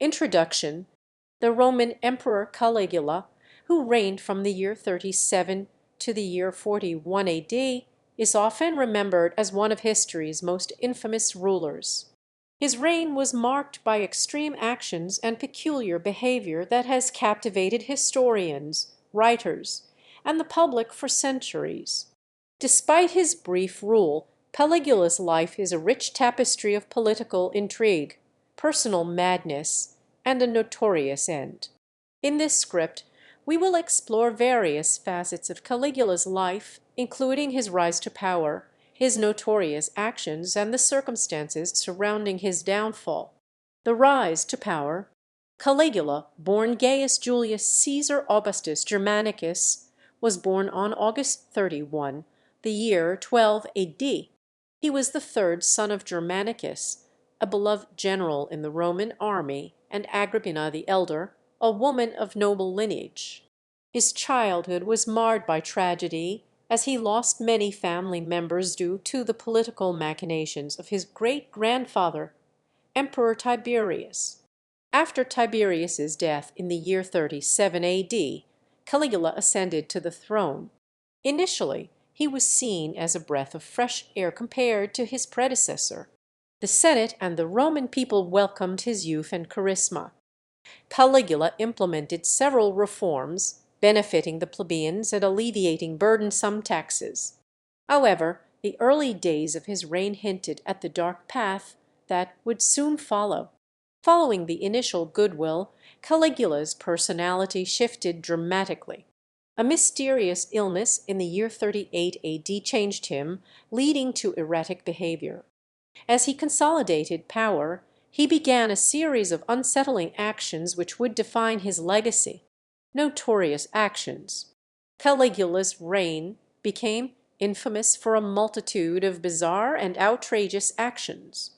Introduction. The Roman Emperor Caligula, who reigned from the year 37 to the year 41 A.D., is often remembered as one of history's most infamous rulers. His reign was marked by extreme actions and peculiar behavior that has captivated historians, writers, and the public for centuries. Despite his brief rule, Caligula's life is a rich tapestry of political intrigue, personal madness, and a notorious end. In this script, we will explore various facets of Caligula's life, including his rise to power, his notorious actions, and the circumstances surrounding his downfall. The rise to power. Caligula, born Gaius Julius Caesar Augustus Germanicus, was born on August 31, the year 12 A.D. He was the third son of Germanicus, a beloved general in the Roman army, and Agrippina the elder, a woman of noble lineage. His childhood was marred by tragedy, as he lost many family members due to the political machinations of his great-grandfather, Emperor Tiberius. After Tiberius's death in the year 37 A.D., Caligula ascended to the throne. Initially, he was seen as a breath of fresh air compared to his predecessor. The Senate and the Roman people welcomed his youth and charisma. Caligula implemented several reforms, benefiting the plebeians and alleviating burdensome taxes. However, the early days of his reign hinted at the dark path that would soon follow. Following the initial goodwill, Caligula's personality shifted dramatically. A mysterious illness in the year 38 A.D. changed him, leading to erratic behavior. As he consolidated power, he began a series of unsettling actions which would define his legacy. Notorious actions. Caligula's reign became infamous for a multitude of bizarre and outrageous actions.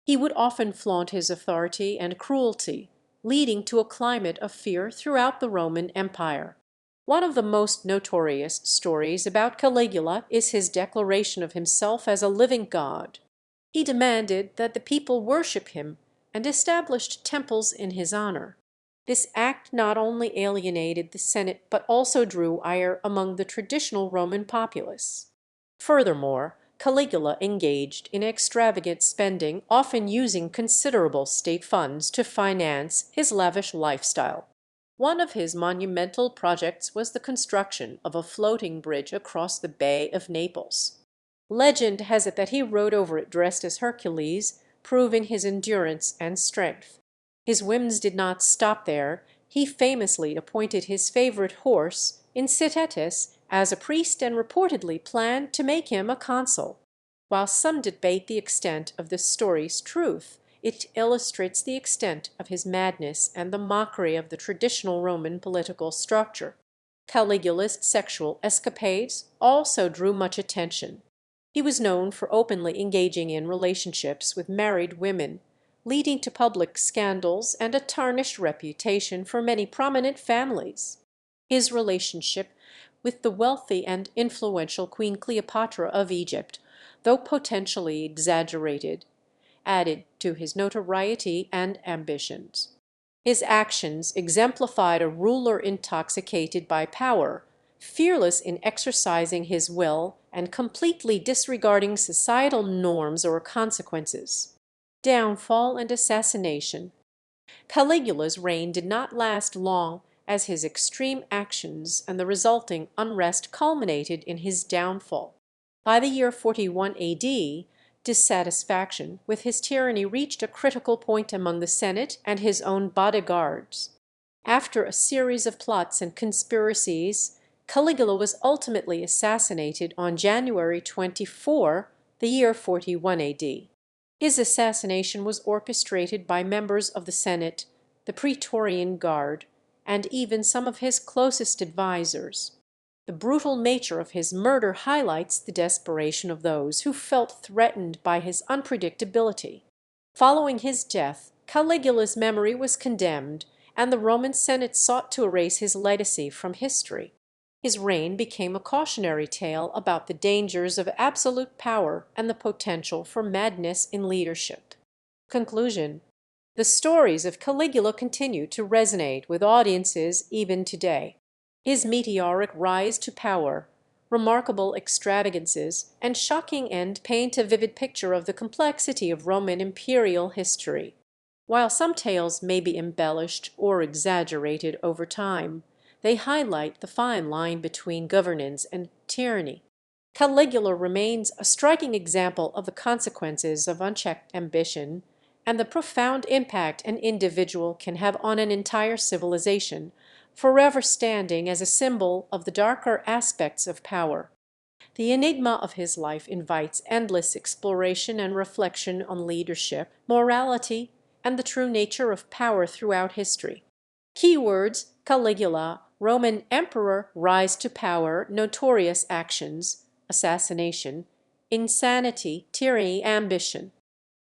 He would often flaunt his authority and cruelty, leading to a climate of fear throughout the Roman Empire. One of the most notorious stories about Caligula is his declaration of himself as a living god. He demanded that the people worship him and established temples in his honor. This act not only alienated the Senate but also drew ire among the traditional Roman populace. Furthermore, Caligula engaged in extravagant spending, often using considerable state funds to finance his lavish lifestyle. One of his monumental projects was the construction of a floating bridge across the Bay of Naples. Legend has it that he rode over it dressed as Hercules, proving his endurance and strength. His whims did not stop there. He famously appointed his favorite horse, Incitatus, as a priest and reportedly planned to make him a consul. While some debate the extent of this story's truth, it illustrates the extent of his madness and the mockery of the traditional Roman political structure. Caligula's sexual escapades also drew much attention. He was known for openly engaging in relationships with married women, leading to public scandals and a tarnished reputation for many prominent families. His relationship with the wealthy and influential Queen Cleopatra of Egypt, though potentially exaggerated, added to his notoriety and ambitions. His actions exemplified a ruler intoxicated by power, fearless in exercising his will and completely disregarding societal norms or consequences. Downfall and assassination. Caligula's reign did not last long, as his extreme actions and the resulting unrest culminated in his downfall. By the year 41 A.D., dissatisfaction with his tyranny reached a critical point among the Senate and his own bodyguards. After a series of plots and conspiracies, Caligula was ultimately assassinated on January 24, the year 41 A.D. His assassination was orchestrated by members of the Senate, the Praetorian Guard, and even some of his closest advisers. The brutal nature of his murder highlights the desperation of those who felt threatened by his unpredictability. Following his death, Caligula's memory was condemned, and the Roman Senate sought to erase his legacy from history. His reign became a cautionary tale about the dangers of absolute power and the potential for madness in leadership. Conclusion. The stories of Caligula continue to resonate with audiences even today. His meteoric rise to power, remarkable extravagances, and shocking end paint a vivid picture of the complexity of Roman imperial history. While some tales may be embellished or exaggerated over time, they highlight the fine line between governance and tyranny. Caligula remains a striking example of the consequences of unchecked ambition and the profound impact an individual can have on an entire civilization, forever standing as a symbol of the darker aspects of power. The enigma of his life invites endless exploration and reflection on leadership, morality, and the true nature of power throughout history. Keywords: Caligula, Roman emperor, rise to power, notorious actions, assassination, insanity, tyranny, ambition.